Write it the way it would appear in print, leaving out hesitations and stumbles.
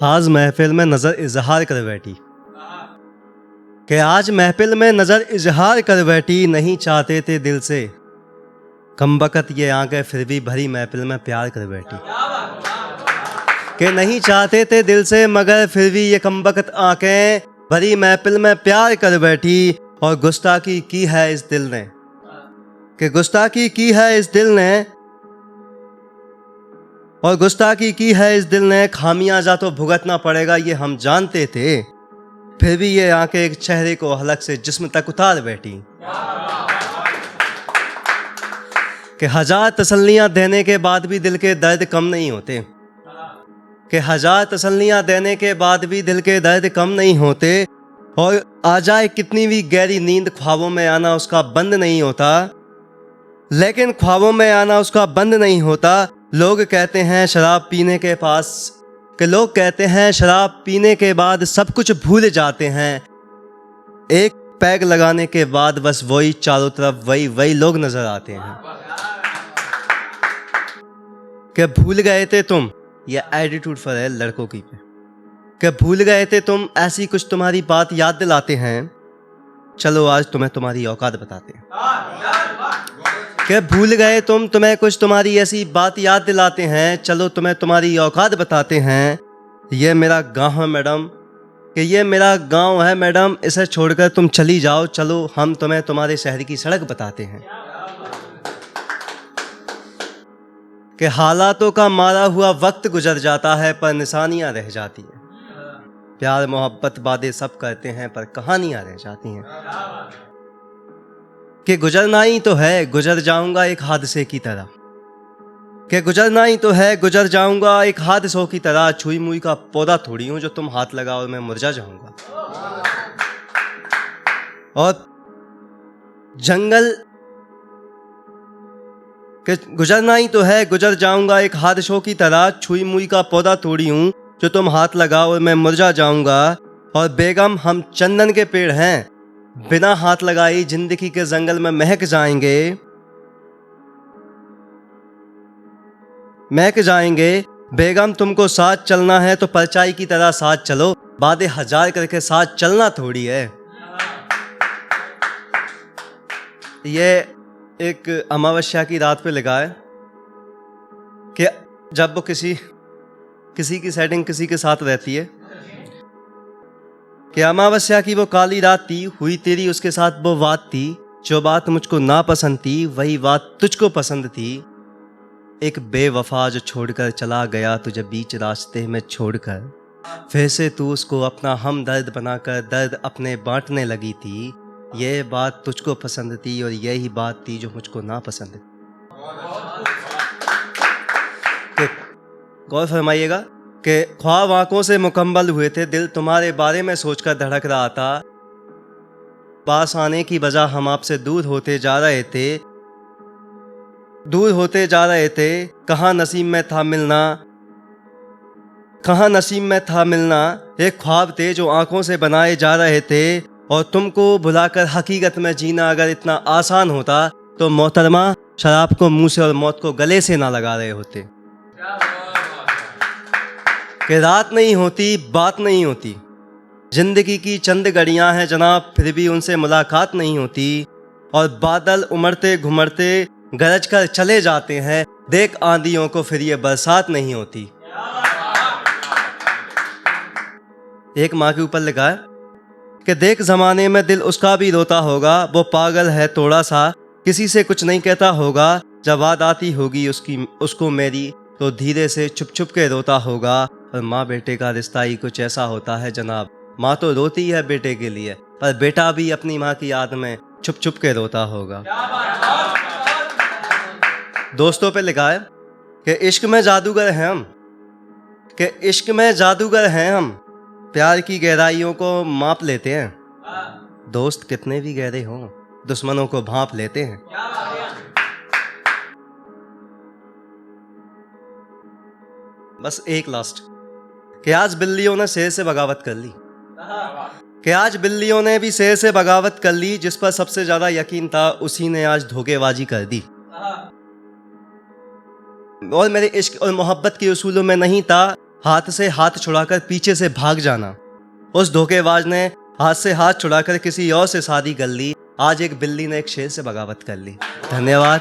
आज महफिल में नज़र इजहार कर बैठी कि आज महफिल में नज़र इजहार कर बैठी। नहीं चाहते थे दिल से कमबख्त ये आंखें, फिर भी भरी महफिल में प्यार कर बैठी। कि नहीं चाहते थे दिल से मगर फिर भी ये कमबख्त आंखें भरी महफिल में प्यार कर बैठी। और गुस्ताखी की है इस दिल ने, कि गुस्ताखी की है इस दिल ने, और गुस्ताखी की है इस दिल ने। खामियाजा तो भुगतना पड़ेगा ये हम जानते थे, फिर भी ये आंखें एक चेहरे को हलक से जिस्म तक उतार बैठी। कि हजार तसल्लियां देने के बाद भी दिल के दर्द कम नहीं होते, कि हजार तसल्लियां देने के बाद भी दिल के दर्द कम नहीं होते। और आ जाए कितनी भी गहरी नींद, ख्वाबों में आना उसका बंद नहीं होता। लेकिन ख्वाबों में आना उसका बंद नहीं होता। लोग कहते हैं शराब पीने के पास, कि लोग कहते हैं शराब पीने के बाद सब कुछ भूल जाते हैं। एक पैग लगाने के बाद बस वही चारों तरफ वही लोग नजर आते हैं। कि भूल गए थे तुम, ये एटीट्यूड पर है लड़कों की पे, कि भूल गए थे तुम, ऐसी कुछ तुम्हारी बात याद दिलाते हैं। चलो आज तुम्हें तुम्हारी औकात बताते हैं। कि भूल गए तुम, तुम्हें कुछ तुम्हारी ऐसी बात याद दिलाते हैं। चलो तुम्हें तुम्हारी औकात बताते हैं। ये मेरा गांव है मैडम, कि ये मेरा गांव है मैडम, इसे छोड़कर तुम चली जाओ। चलो हम तुम्हें तुम्हारे शहर की सड़क बताते हैं। कि हालातों का मारा हुआ वक्त गुजर जाता है पर निशानियां रह जाती हैं। प्यार मोहब्बत बातें सब करते हैं पर कहानियां रह जाती हैं। कि गुजरना ही तो है, गुजर जाऊंगा एक हादसे की तरह। कि गुजरना ही तो है, गुजर जाऊंगा एक हादसों की तरह। छुई मुई का पौधा थोड़ी हूं जो तुम हाथ लगाओ और मैं मुरझा जाऊंगा। और जंगल कि गुजरना ही तो है, गुजर जाऊंगा एक हादसों की तरह। छुई मुई का पौधा थोड़ी हूं जो तुम हाथ लगाओ और मैं मुरझा जाऊंगा। और बेगम हम चंदन के पेड़ हैं, बिना हाथ लगाई जिंदगी के जंगल में महक जाएंगे, महक जाएंगे। बेगम तुमको साथ चलना है तो परछाई की तरह साथ चलो, बातें हजार करके साथ चलना थोड़ी है। ये एक अमावस्या की रात पे लिखा है कि जब वो किसी की सेटिंग किसी के साथ रहती है, कि अमावस्या की वो काली रात थी, हुई तेरी उसके साथ वो बात थी। जो बात मुझको ना पसंद थी वही बात तुझको पसंद थी। एक बेवफा जो छोड़कर चला गया तुझे बीच रास्ते में छोड़कर, फिर से तू उसको अपना हमदर्द बनाकर दर्द अपने बांटने लगी थी। ये बात तुझको पसंद थी और यही बात थी जो मुझको ना पसंद थी। गौर फरमाइएगा कि ख्वाब आंखों से मुकम्मल हुए थे, दिल तुम्हारे बारे में सोचकर धड़क रहा था। पास आने की बजाय हम आपसे दूर होते जा रहे थे, दूर होते जा रहे थे। कहाँ नसीब में था मिलना, कहाँ नसीब में था मिलना। एक ख्वाब थे जो आंखों से बनाए जा रहे थे। और तुमको भुलाकर हकीकत में जीना अगर इतना आसान होता तो मोहतरमा शराब को मुंह से और मौत को गले से ना लगा रहे होते। कि रात नहीं होती, बात नहीं होती, जिंदगी की चंद घड़ियां हैं जनाब, फिर भी उनसे मुलाकात नहीं होती। और बादल उमड़ते घुमड़ते गरज कर चले जाते हैं, देख आंधियों को फिर ये बरसात नहीं होती। एक माँ के ऊपर लिखा है कि देख जमाने में दिल उसका भी रोता होगा, वो पागल है थोड़ा सा, किसी से कुछ नहीं कहता होगा। जब याद आती होगी उसको मेरी तो धीरे से छुप छुप के रोता होगा। और माँ बेटे का रिश्ता ही कुछ ऐसा होता है जनाब, माँ तो रोती है बेटे के लिए, पर बेटा भी अपनी माँ की याद में छुप छुप के रोता होगा। दोस्तों पे लिखा है कि इश्क में जादूगर हैं हम, कि इश्क में जादूगर हैं हम, प्यार की गहराइयों को माप लेते हैं। दोस्त कितने भी गहरे हों दुश्मनों को भांप लेते हैं। बस एक लास्ट, कि आज बिल्लियों ने शेर से बगावत कर ली, कि आज बिल्लियों ने भी शेर से बगावत कर ली। जिस पर सबसे ज्यादा यकीन था उसी ने आज धोखेबाजी कर दी। और मेरे इश्क और मोहब्बत के उसूलों में नहीं था हाथ से हाथ छुड़ाकर पीछे से भाग जाना। उस धोखेबाज ने हाथ से हाथ छुड़ाकर किसी और से शादी कर ली। आज एक बिल्ली ने एक शेर से बगावत कर ली। धन्यवाद।